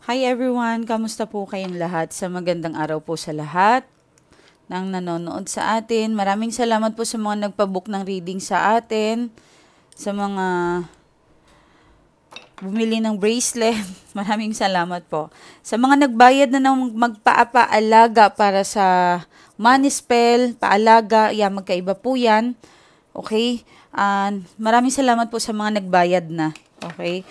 Hi everyone! Kamusta po kayong lahat? Sa magandang araw po sa lahat ng nanonood sa atin. Maraming salamat po sa mga nagpabook ng reading sa atin. Sa mga bumili ng bracelet. Maraming salamat po. Sa mga nagbayad na ng magpapaalaga para sa money spell, paalaga, yan, magkaiba po yan. Okay? Maraming salamat po sa mga nagbayad na. Okay?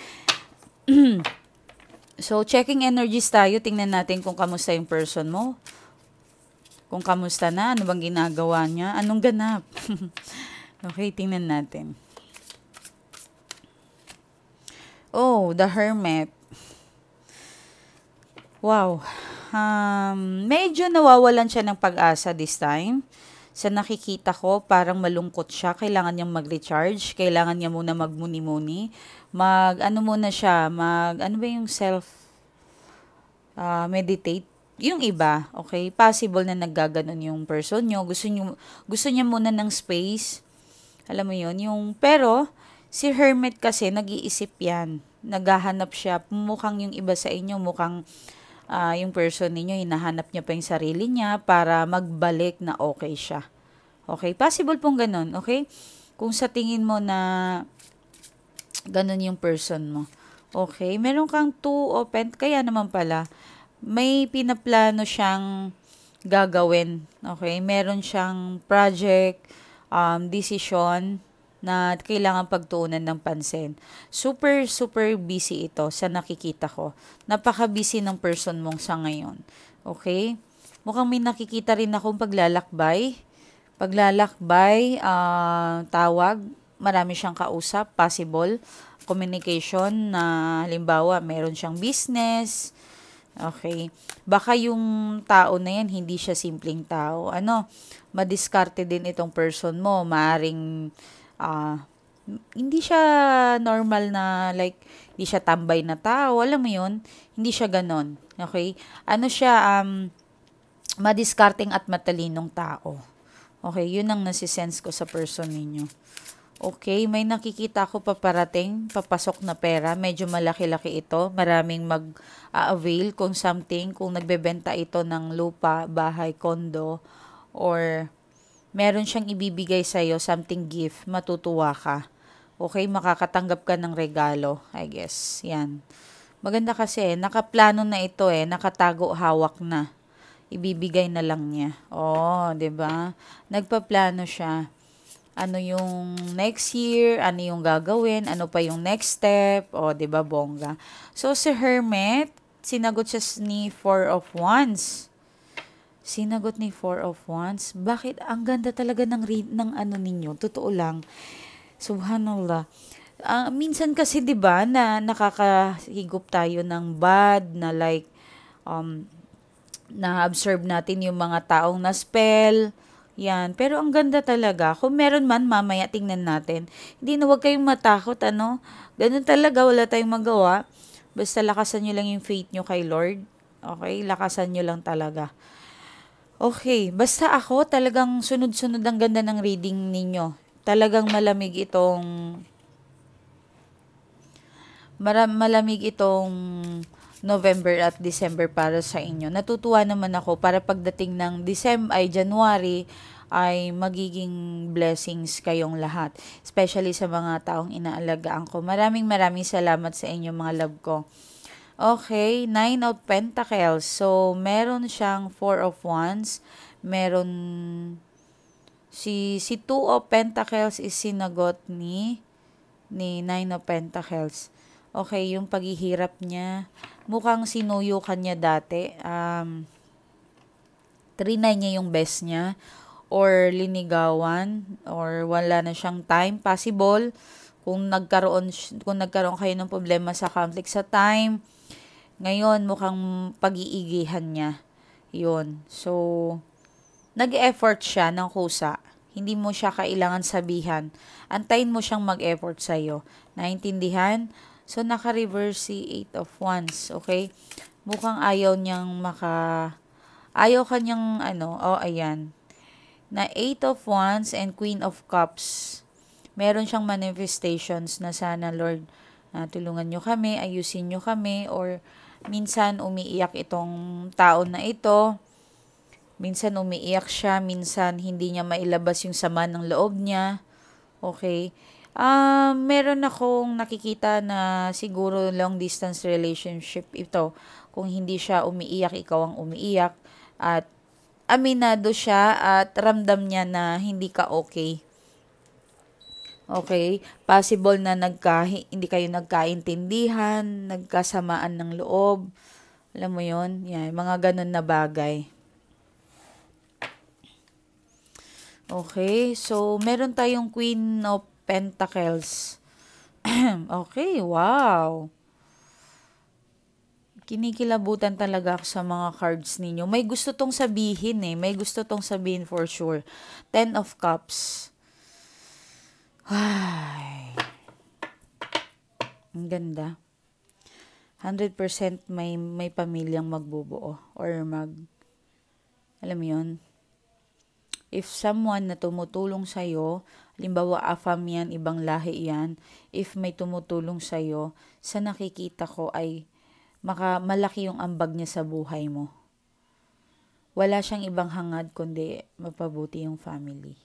So, checking energies tayo. Tingnan natin kung kamusta yung person mo. Kung kamusta na, ano bang ginagawa niya, anong ganap. Okay, tingnan natin. Oh, the Hermit. Wow. Medyo nawawalan siya ng pag-asa this time. Sa nakikita ko, parang malungkot siya. Kailangan niyang mag-recharge. Kailangan niya muna magmuni-muni. Ano muna siya, ano ba yung meditate. Yung iba, okay? Possible na naggaganon yung person nyo. Gusto niya muna ng space. Alam mo yun? Pero, si Hermit kasi, nag-iisip yan. Naghahanap siya. Mukhang yung iba sa inyo, mukhang yung person ninyo, hinahanap niya pa yung sarili niya para magbalik na okay siya. Okay? Possible pong ganun, okay? Kung sa tingin mo na ganun yung person mo. Okay? Meron kang 2 open, kaya naman pala, may pinaplano siyang gagawin. Okay? Meron siyang project, decision, na kailangan pagtuunan ng pansin. Super, super busy ito sa nakikita ko. Napaka-busy ng person mong sa ngayon. Okay? Mukhang may nakikita rin akong paglalakbay. Tawag. Marami siyang kausap. Possible. Communication na halimbawa, meron siyang business. Okay. Baka yung tao na yan, hindi siya simpleng tao. Madiskarte din itong person mo. Maaring hindi siya normal na like, hindi siya tambay na tao, alam mo yun, hindi siya ganon, okay? Madiskarteng at matalinong tao. Okay, yun ang nasisense ko sa person ninyo. Okay, may nakikita ako paparating, papasok na pera, medyo malaki-laki ito, maraming mag-avail kung nagbebenta ito ng lupa, bahay, kondo, or meron siyang ibibigay sa'yo, something gift, matutuwa ka. Okay, makakatanggap ka ng regalo, I guess. Yan. Maganda kasi, nakaplano na ito nakatago, hawak na. Ibibigay na lang niya. Oh, 'di ba? Nagpaplano siya. Ano yung next year, ano yung gagawin, ano pa yung next step, 'di ba, bongga. So, si Hermit, sinagot siya ni Four of Wands. Sinagot ni Four of Wands. Bakit? Ang ganda talaga ng ano ninyo. Totoo lang. Subhanallah. Minsan kasi 'di ba na nakakahigop tayo ng bad na like na-observe natin yung mga taong na-spell. Yan. Pero ang ganda talaga. Kung meron man, mamaya tingnan natin. Hindi na huwag kayong matakot, Ganun talaga, wala tayong magawa. Basta lakasan nyo lang yung faith nyo kay Lord. Okay? Lakasan nyo lang talaga. Okay, basta ako talagang sunod-sunod ang ganda ng reading ninyo. Talagang malamig itong November at December para sa inyo. Natutuwa naman ako para pagdating ng January ay magiging blessings kayong lahat. Especially sa mga taong inaalagaan ko. Maraming salamat sa inyo mga love ko. Okay, 9 of Pentacles. So, meron siyang 4 of Wands. Meron si 2 of Pentacles is sinagot ni 9 of Pentacles. Okay, yung paghihirap niya. Mukhang sinuyo kanya dati. Trinay niya yung best niya. Or linigawan. Or wala na siyang time. Possible. Kung nagkaroon kayo ng problema sa conflict sa time. Ngayon, mukhang pag-iigihan niya. Yun. So, nag-effort siya ng kusa. Hindi mo siya kailangan sabihan. Antayin mo siyang mag-effort sa'yo. Naintindihan? So, naka-reverse si 8 of Wands. Okay? Mukhang ayaw kanyang, ayan. Na 8 of Wands and Queen of Cups. Meron siyang manifestations na sana, Lord, tulungan nyo kami, ayusin nyo kami, or Minsan umiiyak itong tao na ito. Minsan umiiyak siya, minsan hindi niya mailabas yung sama ng loob niya. Okay. Meron akong nakikita na siguro long distance relationship ito. Kung hindi siya umiiyak, ikaw ang umiiyak. At aminado siya at ramdam niya na hindi ka okay. Okay? Possible na hindi kayo nagkaintindihan, nagkasamaan ng loob. Alam mo yon. Yan, mga ganun na bagay. Okay, so meron tayong Queen of Pentacles. Okay, wow. Kinikilabutan talaga ako sa mga cards ninyo. May gusto tong sabihin eh. May gusto tong sabihin for sure. Ten of Cups. Ay. Ang ganda. 100% may pamilyang magbubuo or alam mo yun, if someone na tumutulong sa'yo, halimbawa afam yan, ibang lahi yan, if may tumutulong sa'yo, sa nakikita ko ay malaki yung ambag niya sa buhay mo. Wala siyang ibang hangad kundi mapabuti yung family.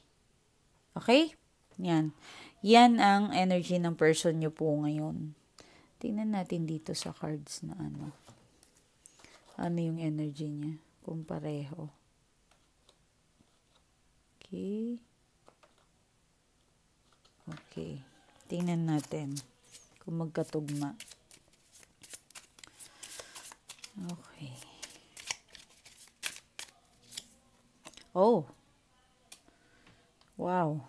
Okay? Yan. Yan ang energy ng person nyo po ngayon. Tingnan natin dito sa cards na ano. Ano yung energy niya? Kung pareho. Okay. Okay. Tingnan natin kung magkatugma. Okay. Oh. Wow.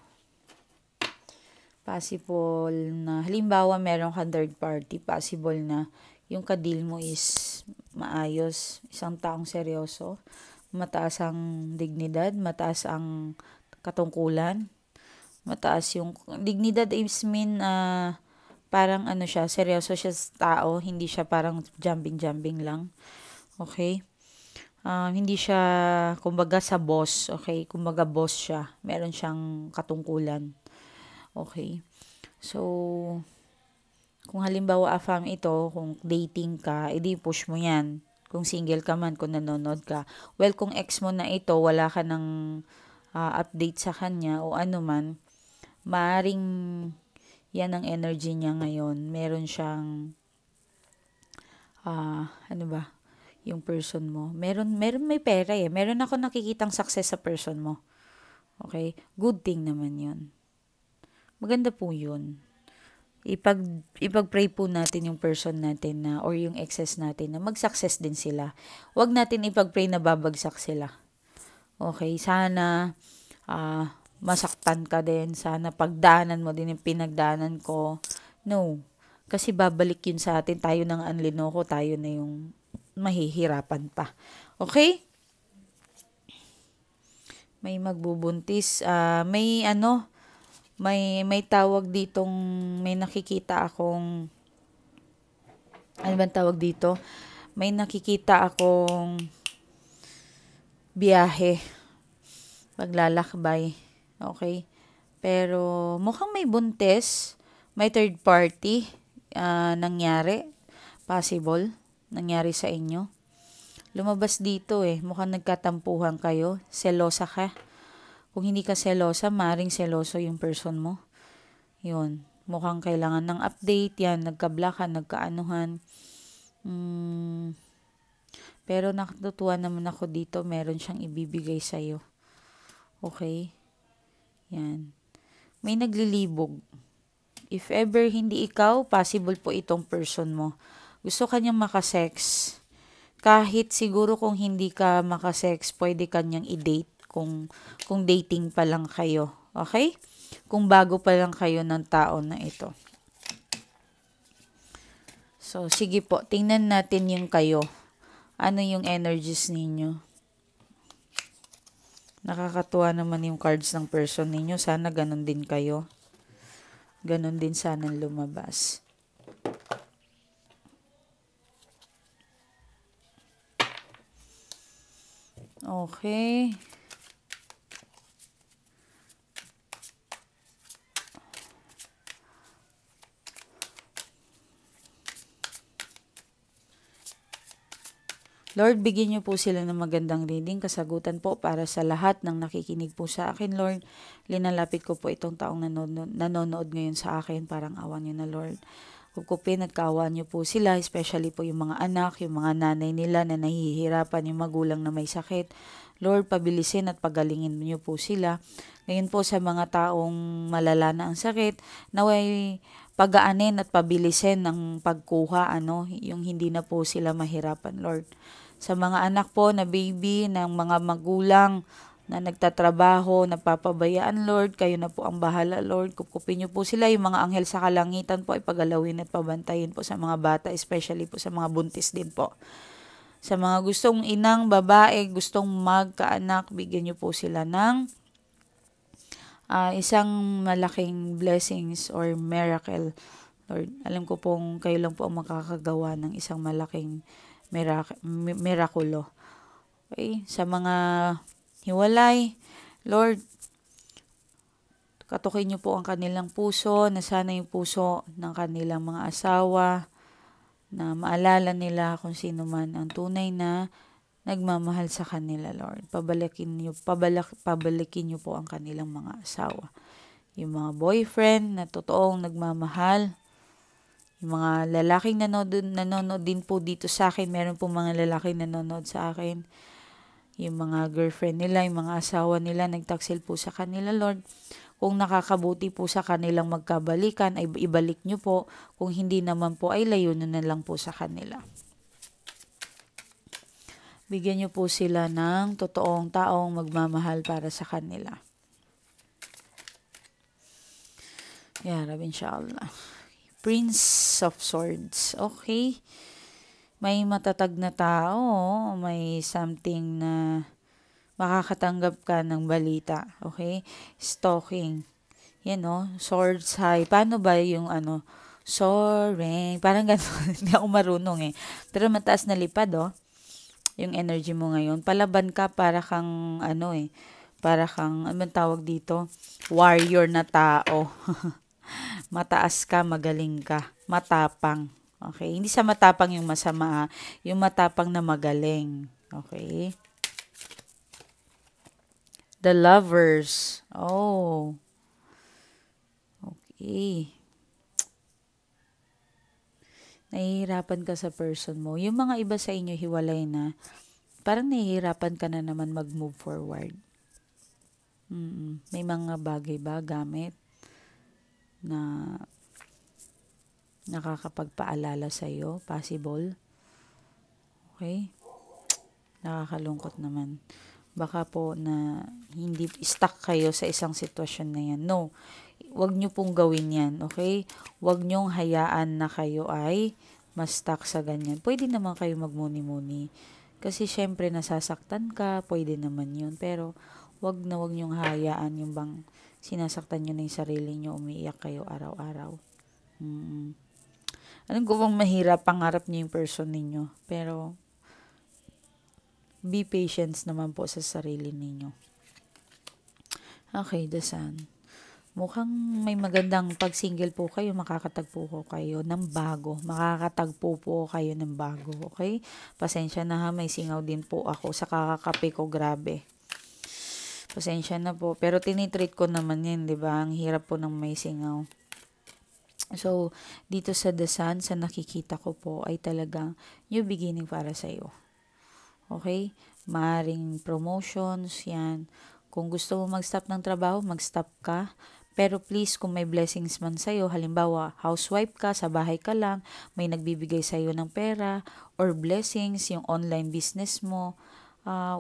Possible na, halimbawa meron kang third party, possible na yung kadil mo is maayos, isang taong seryoso, mataas ang dignidad, mataas ang katungkulan, mataas yung dignidad is mean parang ano siya, seryoso siya sa tao, hindi siya parang jumping lang. Okay? Hindi siya kumbaga sa boss, okay? Kumbaga boss siya. Meron siyang katungkulan. Okay? So, kung halimbawa afam ito, kung dating ka, edi push mo yan. Kung single ka man, kung nanonood ka. Well, kung ex mo na ito, wala ka ng update sa kanya o ano man, maaring yan ang energy niya ngayon. Meron siyang, ano ba, yung person mo. Meron may pera eh. Meron ako nakikitang success sa person mo. Okay? Good thing naman yun. Maganda po yun. Ipag-pray po natin yung person natin na or yung exes natin na mag-success din sila. Huwag natin ipag-pray na babagsak sila. Okay, sana masaktan ka din, sana pagdaanan mo din yung pinagdaanan ko. No, kasi babalik yun sa atin, tayo nang anlinoko, tayo na yung mahihirapan pa. Okay? May magbubuntis, may tawag ditong, may nakikita akong, ano bang tawag dito? May nakikita akong biyahe, paglalakbay, okay? Pero mukhang may buntis, may third party, nangyari, possible, nangyari sa inyo. Lumabas dito mukhang nagkatampuhan kayo, selosa ka. Kung hindi ka selosa, maring seloso yung person mo. Yun. Mukhang kailangan ng update yan. Nagka-blockan, nagkaanuhan. Pero nakatutuwa naman ako dito. Meron siyang ibibigay sa'yo. Okay? Yan. May naglilibog. If ever hindi ikaw, possible po itong person mo. Gusto kanyang makasex. Kahit siguro kung hindi ka makasex, pwede kanyang i-date. Kung dating pa lang kayo. Okay? Kung bago pa lang kayo ng tao na ito. So, sige po. Tingnan natin yung kayo. Ano yung energies ninyo? Nakakatuwa naman yung cards ng person ninyo. Sana ganun din kayo. Ganun din sana lumabas. Okay. Lord, bigyan niyo po sila ng magandang reading, kasagutan po para sa lahat ng nakikinig po sa akin, Lord. Linalapit ko po itong taong nanonood ngayon sa akin, parang awan niyo na, Lord. Kukupin at kaawaan niyo po sila, especially po yung mga anak, yung mga nanay nila na nahihirapan, yung magulang na may sakit. Lord, pabilisin at pagalingin niyo po sila. Ngayon po sa mga taong malala na ang sakit, naway pagaanin at pabilisin ng pagkuha, yung hindi na po sila mahirapan, Lord. Sa mga anak po na baby, ng mga magulang na nagtatrabaho, napapabayaan, Lord, kayo na po ang bahala, Lord. Kukupin niyo po sila, yung mga anghel sa kalangitan po, ipagalawin at pabantayin po sa mga bata, especially po sa mga buntis din po. Sa mga gustong inang babae, gustong magkaanak, bigyan niyo po sila ng isang malaking blessings or miracle. Lord, alam ko pong kayo lang po ang makakagawa ng isang malaking mirakulo. Okay? Sa mga hiwalay, Lord, katukin niyo po ang kanilang puso, na sana yung puso ng kanilang mga asawa, na maalala nila kung sino man ang tunay na nagmamahal sa kanila, Lord. Pabalikin niyo po ang kanilang mga asawa. Yung mga boyfriend na totoong nagmamahal, yung mga lalaking nanonood din po dito sa akin, meron po mga lalaking nanonood sa akin, yung mga girlfriend nila, yung mga asawa nila, nagtaksil po sa kanila, Lord. Kung nakakabuti po sa kanilang magkabalikan, ay ibalik nyo po. Kung hindi naman po, ay layunin na lang po sa kanila. Bigyan nyo po sila ng totoong taong magmamahal para sa kanila. Ya Rab, inshallah. Prince of Swords. Okay. May matatag na tao. May something na makakatanggap ka ng balita. Okay. Stalking. Yan Swords high. Paano ba yung soaring? Parang gano'n. Hindi ako marunong Pero mataas na lipad yung energy mo ngayon. Palaban ka para kang para kang, tawag dito? Warrior na tao. Mataas ka, magaling ka, matapang. Okay? Hindi sa matapang yung masama, yung matapang na magaling. Okay? The Lovers. Oh. Okay. Nahihirapan ka sa person mo. Yung mga iba sa inyo hiwalay na, parang nahihirapan ka na naman mag-move forward. May mga bagay ba, gamit, na nakakapagpaalala sa'yo, possible. Okay? Nakakalungkot naman. Baka po na hindi stuck kayo sa isang sitwasyon na yan. No, wag nyo pong gawin yan, okay? Wag nyong hayaan na kayo ay ma-stuck sa ganyan. Pwede naman kayo magmuni-muni. Kasi syempre nasasaktan ka, pwede naman yun. Pero wag nyong hayaan yung bang sinasaktan nyo na yung sarili nyo, umiiyak kayo araw-araw. Alam ko bang mahirap pangarap nyo yung person ninyo. Pero, be patient naman po sa sarili ninyo. Okay, the Sun. Mukhang may magandang pag single po kayo, makakatagpo ko kayo ng bago. Makakatagpo po kayo ng bago, okay? Pasensya na may singaw din po ako sa kakakape ko, grabe. Pasensya na po. Pero tinitreat ko naman yan, di ba? Ang hirap po ng may singaw. So, dito sa The Sun, sa nakikita ko po ay talagang new beginning para sa iyo. Okay? Maaring promotions, yan. Kung gusto mo mag-stop ng trabaho, mag-stop ka. Pero please, kung may blessings man sa'yo, halimbawa, housewife ka, sa bahay ka lang, may nagbibigay sa'yo ng pera, or blessings, yung online business mo,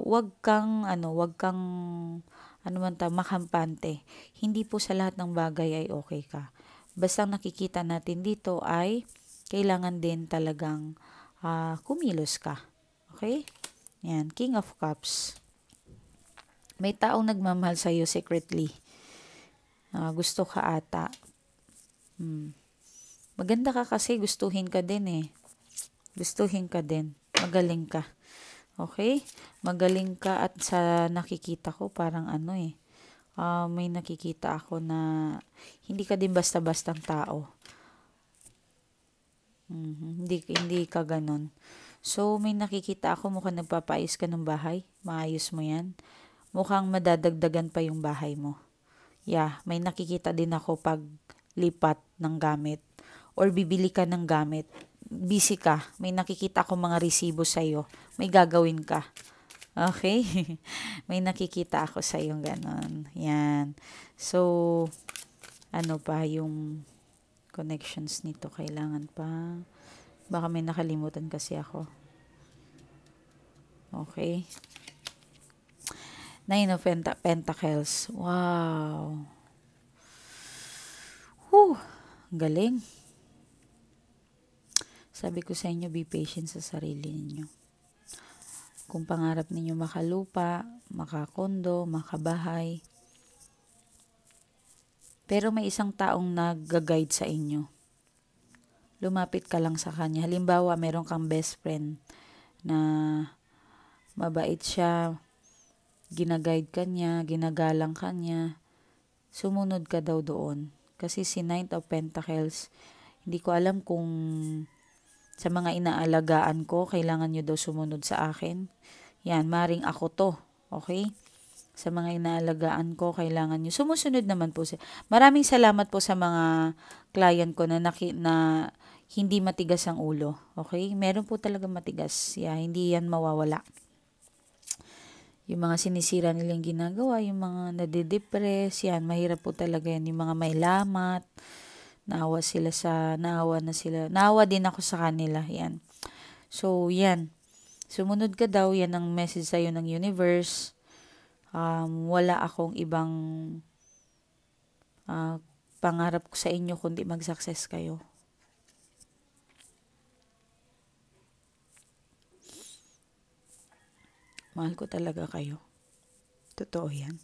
wag kang makampante. Hindi po sa lahat ng bagay ay okay ka. Basta nakikita natin dito ay kailangan din talagang kumilos ka. Okay? Yan, King of Cups. May taong nagmamahal sa iyo secretly. Gusto ka ata. Maganda ka kasi gustuhin ka din Gustuhin ka din. Magaling ka. Okay? Magaling ka at sa nakikita ko parang may nakikita ako na hindi ka din basta-bastang tao. Hindi ka ganon. So, may nakikita ako mukhang nagpapaayos ka ng bahay. Maayos mo yan. Mukhang madadagdagan pa yung bahay mo. Yeah, may nakikita din ako pag lipat ng gamit or bibili ka ng gamit. Busy ka. May nakikita ako mga resibo sa'yo. May gagawin ka. Okay? May nakikita ako sa'yo ganon. Yan. So, ano pa yung connections nito? Kailangan pa. Baka may nakalimutan kasi ako. Okay. Nine of Pentacles. Wow. Whew. Galing. Sabi ko sa inyo, be patient sa sarili ninyo. Kung pangarap ninyo makalupa, makakondo, makabahay. Pero may isang taong nag-guide sa inyo. Lumapit ka lang sa kanya. Halimbawa, meron kang best friend na mabait siya, ginaguide ka niya, ginagalang ka niya, sumunod ka daw doon. Kasi si Nine of Pentacles, hindi ko alam kung sa mga inaalagaan ko, kailangan nyo daw sumunod sa akin. Yan, maring ako to. Okay? Sa mga inaalagaan ko, kailangan nyo. Sumusunod naman po siya. Maraming salamat po sa mga client ko na hindi matigas ang ulo. Okay? Meron po talaga matigas. Yeah, hindi yan mawawala. Yung mga sinisira nilang ginagawa, yung mga nadidepress, yan, mahirap po talaga yan. Yung mga may lamat, naawa din ako sa kanila, yan. So, yan. Sumunod ka daw, yan ang message sa'yo ng universe. Wala akong ibang pangarap ko sa inyo kundi mag-success kayo. Mahal ko talaga kayo. Totoo yan.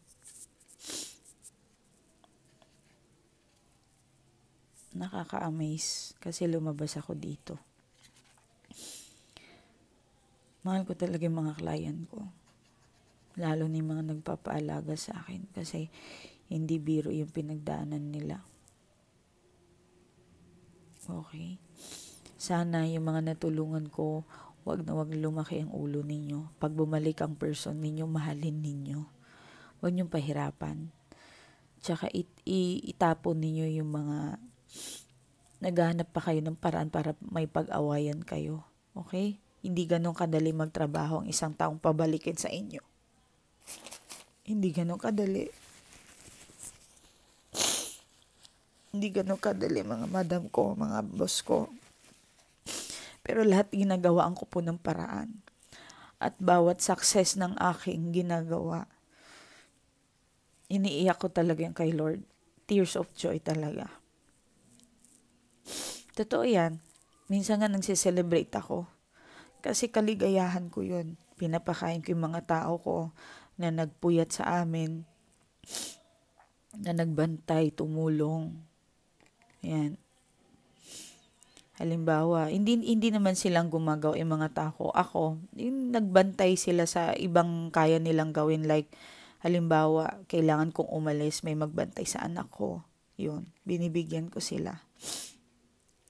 Nakaka-amaze kasi lumabas ako dito. Mahal ko talaga yung mga client ko. Lalo na yung mga nagpapaalaga sa akin kasi hindi biro yung pinagdaanan nila. Okay? Sana yung mga natulungan ko, wag na wag lumaki ang ulo ninyo. Pag bumalik ang person ninyo, mahalin ninyo. Wag niyong pahirapan. Tsaka itapon ninyo yung mga naghahanap pa kayo ng paraan para may pag-awayan kayo. Okay? Hindi ganun kadali magtrabaho ang isang taong pabalikin sa inyo. Hindi ganun kadali. Hindi ganun kadali mga madam ko, mga boss ko. Pero lahat ginagawaan ko po ng paraan. At bawat success ng aking ginagawa, iniiyak ko talaga yung kay Lord. Tears of joy talaga. Totoo yan. Minsan nga nagsiselebrate ako. Kasi kaligayahan ko yun. Pinapakain ko yung mga tao ko na nagpuyat sa amin, na nagbantay, tumulong. Yan. Halimbawa, hindi naman silang gumagawa yung mga tao. Ako, yung nagbantay sila sa ibang kaya nilang gawin. Like, halimbawa, kailangan kong umalis, may magbantay sa anak ko. Yun, binibigyan ko sila.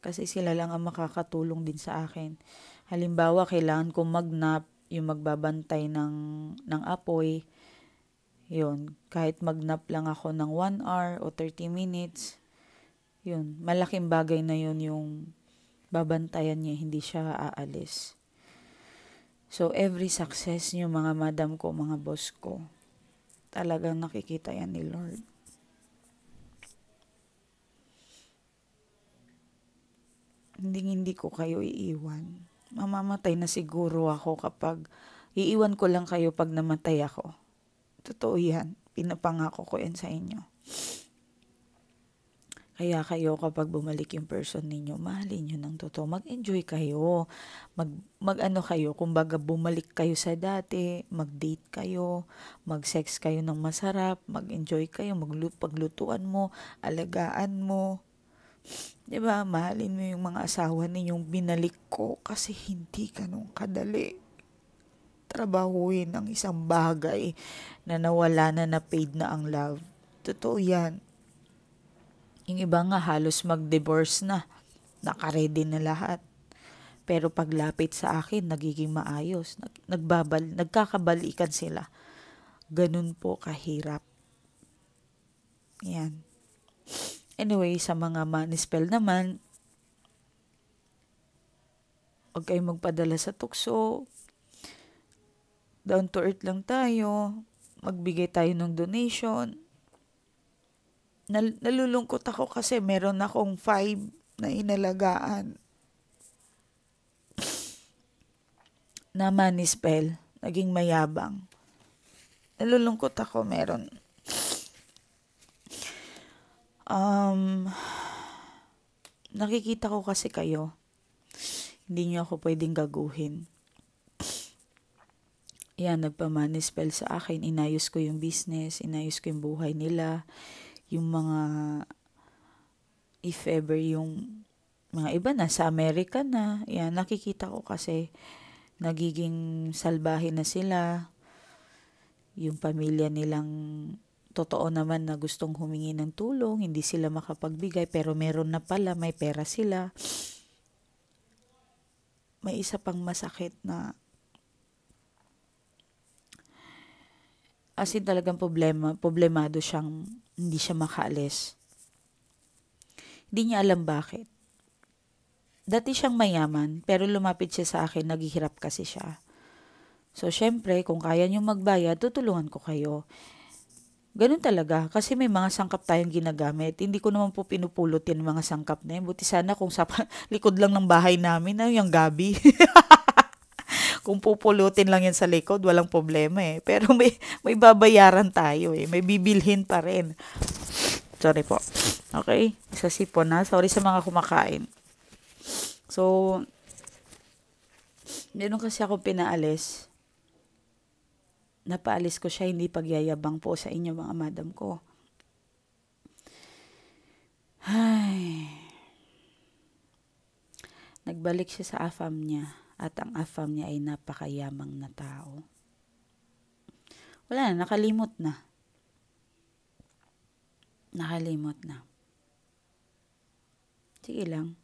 Kasi sila lang ang makakatulong din sa akin. Halimbawa, kailangan kong magnap, yung magbabantay ng apoy. Yun, kahit magnap lang ako ng 1 hour o 30 minutes, yun, malaking bagay na yun yung babantayan niya, hindi siya aalis. So, every success niyo, mga madam ko, mga boss ko, talagang nakikita yan ni Lord. Hindi ko kayo iiwan. Mamamatay na siguro ako kapag iiwan ko lang kayo pag namatay ako. Totoo yan. Pinapangako ko yan sa inyo. Kaya kayo kapag bumalik yung person ninyo, mahalin nyo ng totoo. Mag-enjoy kayo. Mag-ano kayo, kumbaga bumalik kayo sa dati, mag-date kayo, mag-sex kayo ng masarap, mag-enjoy kayo, paglutuan mo, alagaan mo. Diba, mahalin mo yung mga asawa ninyong binalik ko kasi hindi ganun kadali. Trabahuin ang isang bagay na nawala na paid na ang love. Totoo yan. Yung iba nga halos mag-divorce na. Naka-ready na lahat. Pero paglapit sa akin, nagiging maayos. Nagkakabalikan sila. Ganun po kahirap. Yan. Anyway, sa mga manispel naman, huwag kayong magpadala sa tukso. Down to earth lang tayo. Magbigay tayo ng donation. Nalulungkot ako kasi meron akong 5 na inalagaan na manispel. Naging mayabang. Nalulungkot ako, meron. Nakikita ko kasi kayo. Hindi niyo ako pwedeng gaguhin. Yan, nagpamanispel sa akin. Inayos ko yung business. Inayos ko yung buhay nila. Yung mga, if ever yung mga iba na sa Amerika na. Yan, nakikita ko kasi nagiging salbahe na sila. Yung pamilya nilang totoo naman na gustong humingi ng tulong, hindi sila makapagbigay, pero meron na pala, may pera sila. May isa pang masakit na as in talagang problemado siyang hindi siya makaalis. Hindi niya alam bakit. Dati siyang mayaman, pero lumapit siya sa akin, naghihirap kasi siya. So, syempre, kung kaya niyo magbayad, tutulungan ko kayo. Ganun talaga, kasi may mga sangkap tayong ginagamit. Hindi ko naman po pinupulot yung mga sangkap na yun. Buti sana kung sa likod lang ng bahay namin, yung gabi. Kung pupulutin lang yan sa likod, walang problema eh. Pero may babayaran tayo eh. May bibilhin pa rin. Sorry po. Okay? Isa sipon na. Sorry sa mga kumakain. So, meron kasi ako pinaalis. Napaalis ko siya, hindi pagyayabang po sa inyo mga madam ko. Ay. Nagbalik siya sa AFAM niya at ang AFAM niya ay napakayamang na tao. Wala na, nakalimot na. Nakalimot na. Sige lang.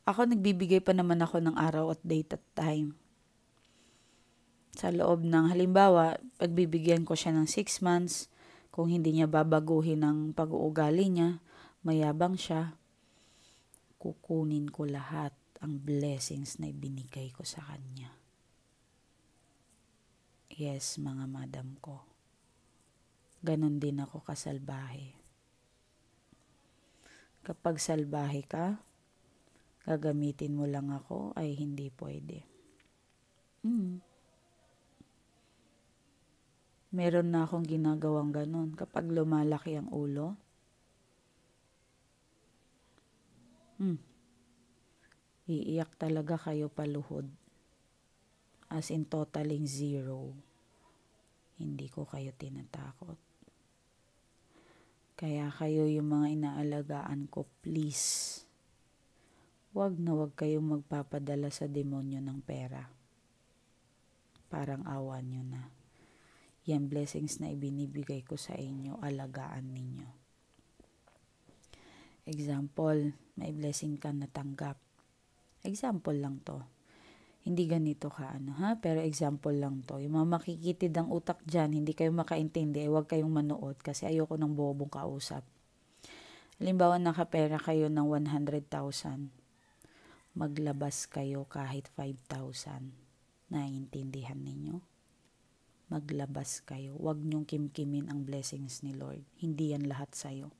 Ako nagbibigay pa naman ako ng araw at date at time. Sa loob ng halimbawa, pagbibigyan ko siya ng 6 months, kung hindi niya babaguhin ang pag-uugali niya, mayabang siya, kukunin ko lahat ang blessings na ibinigay ko sa kanya. Yes, mga madam ko. Ganon din ako kasalbahe. Kapag salbahe ka, gagamitin mo lang ako, ay hindi pwede. Meron na akong ginagawang ganon. Kapag lumalaki ang ulo, iiyak talaga kayo paluhod. As in totaling 0. Hindi ko kayo tinatakot. Kaya kayo yung mga inaalagaan ko, please. Wag kayong magpapadala sa demonyo ng pera. Parang awa nyo na. Yan blessings na ibinibigay ko sa inyo, alagaan ninyo. Example, may blessing ka natanggap. Example lang to. Hindi ganito ka pero example lang to. Yung mga makikitid ang utak dyan, hindi kayo makaintindi, huwag kayong manood kasi ayoko ng bobong kausap. Halimbawa, nakapera kayo ng 100,000. Maglabas kayo kahit 5,000. Naiintindihan ninyo? Maglabas kayo. Huwag niyong kimkimin ang blessings ni Lord. Hindi yan lahat sa'yo.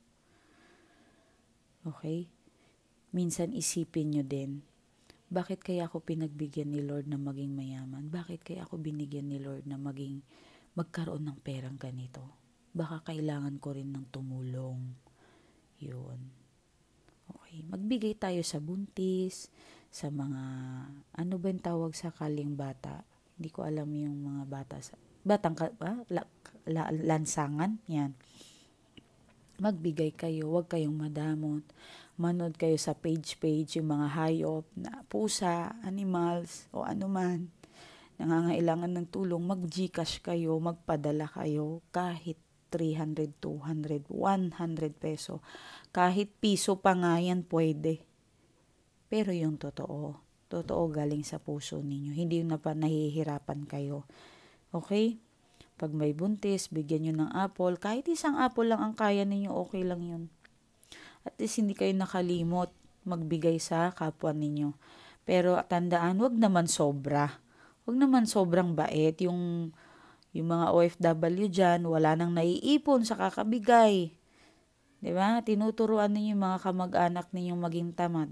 Okay? Minsan isipin nyo din, bakit kaya ako pinagbigyan ni Lord na maging mayaman? Bakit kaya ako binigyan ni Lord na magkaroon ng perang ganito? Baka kailangan ko rin ng tumulong. Yun. Okay. Magbigay tayo sa buntis, sa mga, ano ba yung tawag sa kaling bata? Hindi ko alam yung mga bata sa lansangan, yan. Magbigay kayo, huwag kayong madamot. Manood kayo sa page yung mga hayop na pusa, animals, o anuman. Nangangailangan ng tulong, mag-Gcash kayo, magpadala kayo, kahit 300, 200, 100 peso. Kahit piso pa nga yan, pwede. pero yung totoo. Totoo galing sa puso ninyo. Hindi yung nahihirapan kayo. Okay? Pag may buntis, bigyan nyo ng apple. Kahit isang apple lang ang kaya ninyo, okay lang yun. At least hindi kayo nakalimot magbigay sa kapwa ninyo. Pero tandaan, wag naman sobra. Wag naman sobrang bait. Yung mga OFW dyan, wala nang naiipon sa kakabigay. 'Di ba? Tinuturuan ninyo yung mga kamag-anak ninyong maging tamad.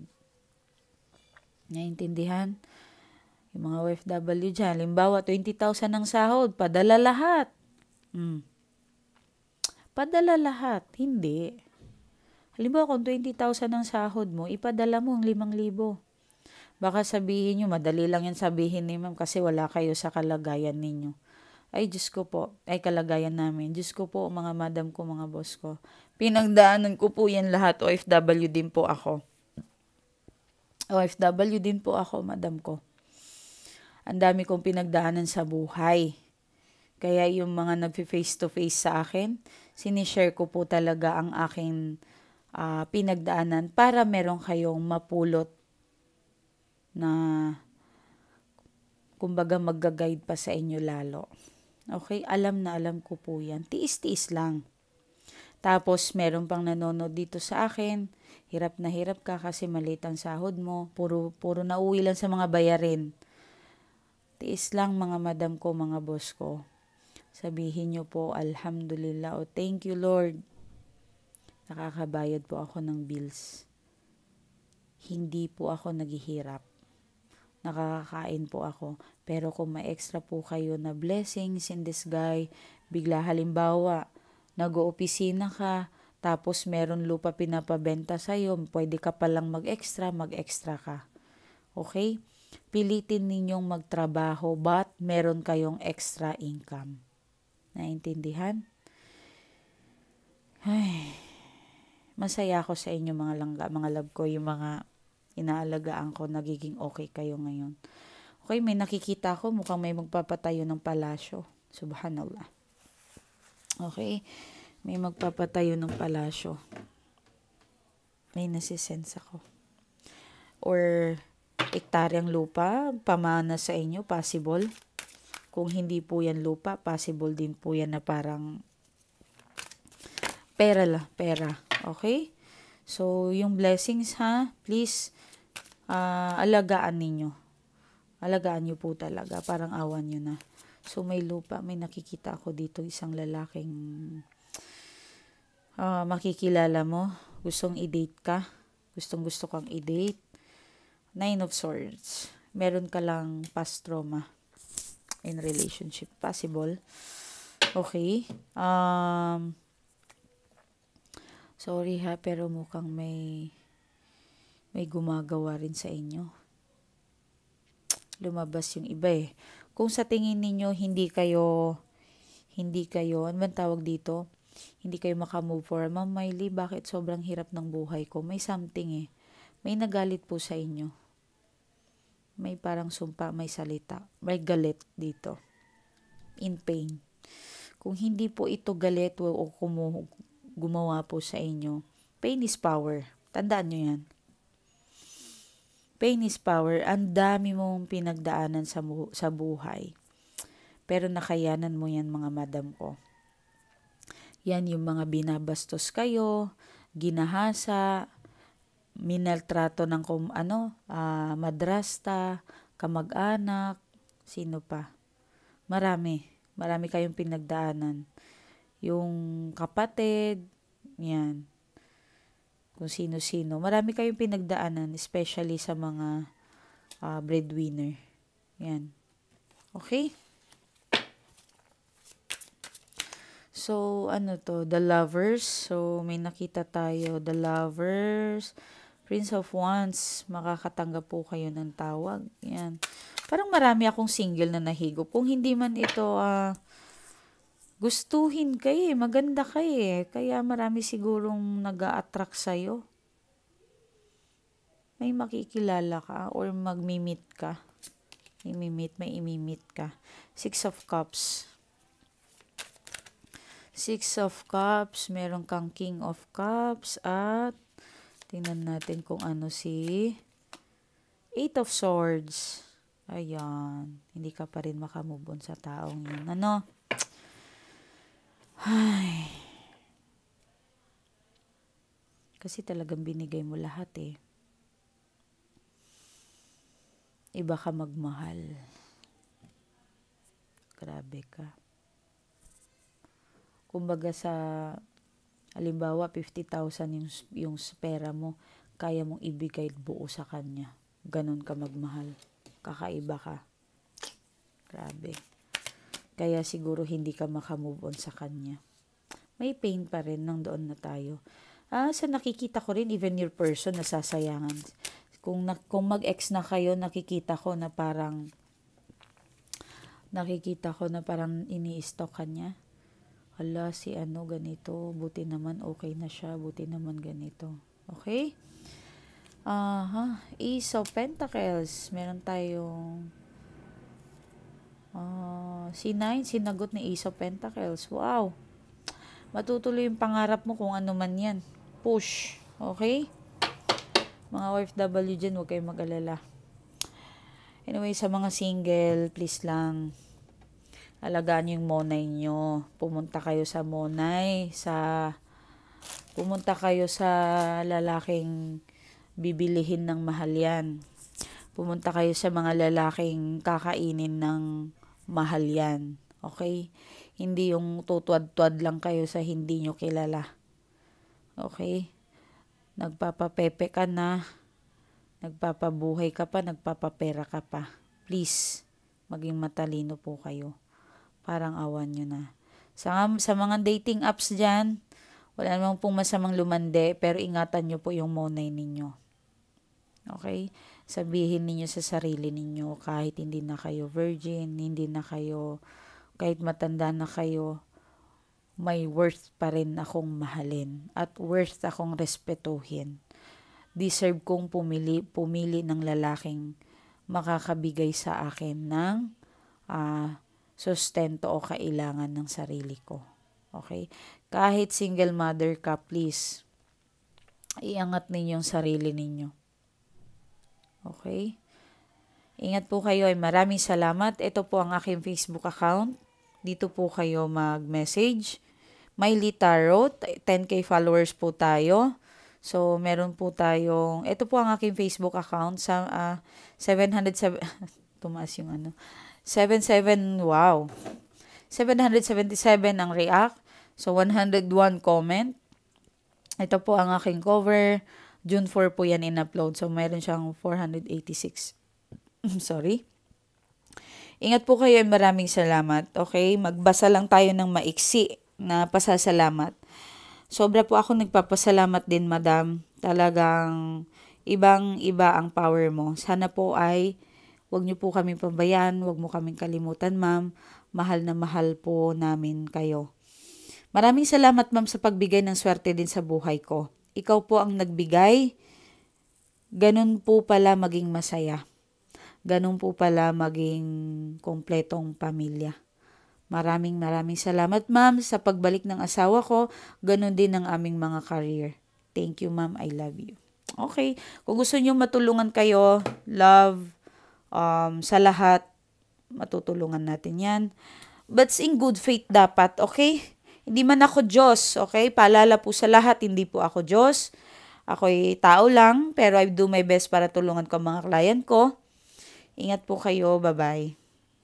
Naintindihan? Yung mga OFW dyan, limbawa 20,000 ng sahod, padala lahat. Padala lahat. Hindi. Halimbawa kung 20,000 ang sahod mo, ipadala mo ang 5,000. Baka sabihin nyo, madali lang yan sabihin ni ma'am kasi wala kayo sa kalagayan ninyo. Ay, Diyos ko po. Ay, kalagayan namin. Diyos ko po, mga madam ko, mga boss ko. Pinagdaanan ko po yan lahat. OFW din po ako. OFW din po ako, madam ko. Ang dami kong pinagdaanan sa buhay. Kaya yung mga nag-face to face sa akin, sinishare ko po talaga ang aking pinagdaanan para meron kayong mapulot na kumbaga mag-guide pa sa inyo lalo. Okay? Alam na alam ko po yan. Tiis-tiis lang. Tapos, meron pang nanonood dito sa akin. Hirap na hirap ka kasi maliit ang sahod mo. Puro nauwi lang sa mga bayarin. Tiis lang mga madam ko, mga boss ko. Sabihin nyo po, alhamdulillah. O thank you Lord. Nakakabayad po ako ng bills. Hindi po ako naghihirap. Nakakakain po ako. Pero kung may extra po kayo na blessings in disguise, bigla halimbawa, nag-oopisina ka, tapos meron lupa pinapabenta sa'yo, pwede ka palang mag-extra ka. Okay? Pilitin ninyong magtrabaho but meron kayong extra income. Naintindihan? Ay, masaya ako sa inyo mga langga, mga love ko, yung mga inaalagaan ko, nagiging okay kayo ngayon. Okay, may nakikita ko, mukhang may magpapatayo ng palasyo. Subhanallah. Okay, may magpapatayo ng palasyo. May nasisense ako. Or, ektaryang lupa, pamana sa inyo, possible. Kung hindi po yan lupa, possible din po yan na parang pera. Okay? So, yung blessings ha, please, alagaan ninyo. Alagaan nyo po talaga. Parang awan nyo na. So, may lupa. May nakikita ako dito. Isang lalaking makikilala mo. Gustong i-date ka. Gustong-gusto kang i-date. 9 of Swords. Meron ka lang past trauma in relationship. Possible. Okay. Sorry ha, pero mukhang may gumagawa rin sa inyo. Lumabas yung iba eh. Kung sa tingin ninyo hindi kayo, ano man tawag dito? Hindi kayo makamove forward. Ma'am Miley, bakit sobrang hirap ng buhay ko? May something eh. May nagalit po sa inyo. May parang sumpa, may salita. May galit dito. In pain. Kung hindi po ito galit o gumawa po sa inyo, pain is power. Tandaan nyo yan. Pain is power. Ang dami mong pinagdaanan sa buhay. Pero nakayanan mo yan mga madam ko. Yan yung mga binabastos kayo, ginahasa, minaltrato ng madrasta, kamag-anak, sino pa. Marami kayong pinagdaanan. Yung kapatid, yan. Kung sino-sino. Marami kayong pinagdaanan, especially sa mga breadwinner. Yan. Okay? So, The Lovers. So, may nakita tayo. The Lovers. Prince of Wands. Makakatanggap po kayo ng tawag. Yan. Parang marami akong single na nahigop. Kung hindi man ito, gustuhin kayo eh. Maganda kayo eh. Kaya marami sigurong nag-a-attract sa'yo. May makikilala ka or mag-meet ka. May imimit ka. 6 of Cups. 6 of Cups. Meron kang King of Cups. At tingnan natin kung ano si Eight of Swords. Ayan. Hindi ka pa rin makamove on sa taong yun. Ano? Ay. Kasi talagang binigay mo lahat eh. Iba ka magmahal. Grabe ka. Kumbaga sa, halimbawa, 50,000 yung pera mo, kaya mong ibigay buo sa kanya. Ganon ka magmahal. Kakaiba ka. Grabe. Kaya siguro hindi ka makamove on sa kanya. May pain pa rin nang doon na tayo. Sa nakikita ko rin, even your person nasasayangan. Kung mag-ex na kayo, nakikita ko na parang ini-stalk ka niya. Hala, si ano ganito, buti naman okay na siya, buti naman ganito. Okay? Ace of Pentacles. Meron tayong si 9, sinagot ni Ace of Pentacles. Wow. Matutuloy yung pangarap mo kung ano man yan. Push. Okay? Mga OFW dyan, huwag kayong mag-alala. Anyway, sa mga single, please lang, alagaan yung monay nyo. Pumunta kayo sa monay, pumunta kayo sa lalaking bibilihin ng mahal yan. Pumunta kayo sa mga lalaking kakainin ng mahal yan. Okay? Hindi yung tutuad-tuad lang kayo sa hindi nyo kilala. Okay? Nagpapapepe ka na, nagpapabuhay ka pa, nagpapapera ka pa. Please, maging matalino po kayo. Parang awan nyo na. Sa mga dating apps dyan, wala namang pong masamang lumande, pero ingatan nyo po yung monay ninyo. Okay? Sabihin ninyo sa sarili ninyo, kahit hindi na kayo virgin, kahit matanda na kayo, may worth pa rin akong mahalin at worth akong respetuhin. Deserve kong pumili ng lalaking makakabigay sa akin ng sustento o kailangan ng sarili ko. Okay? Kahit single mother ka, please, iangat ninyo yung sarili ninyo. Okay? Ingat po kayo. Maraming salamat. Ito po ang aking Facebook account. Dito po kayo mag-message. Miley Tarot, 10K followers po tayo. So, meron po tayong, ito po ang aking Facebook account, 707, tumaas yung 777 ang react. So, 101 comment. Ito po ang aking cover. June 4 po yan in-upload. So, meron siyang 486. Sorry. Ingat po kayo. Maraming salamat. Okay? Magbasa lang tayo ng maiksi na pasasalamat. Sobra po ako nagpapasalamat din, madam. Talagang ibang-iba ang power mo. Sana po ay wag niyo po kami pabayaan, wag mo kaming kalimutan, ma'am. Mahal na mahal po namin kayo. Maraming salamat, ma'am, sa pagbigay ng swerte din sa buhay ko. Ikaw po ang nagbigay. Ganun po pala maging masaya. Ganun po pala maging kompletong pamilya. Maraming salamat, ma'am, sa pagbalik ng asawa ko. Ganun din ang aming mga career. Thank you, ma'am. I love you. Okay. Kung gusto niyo matulungan kayo, love, sa lahat, matutulungan natin yan. But in good faith dapat, okay? Hindi man ako Diyos, okay? Paalala po sa lahat, hindi po ako Diyos. Ako'y tao lang, pero I do my best para tulungan ko mga client ko. Ingat po kayo. Bye-bye.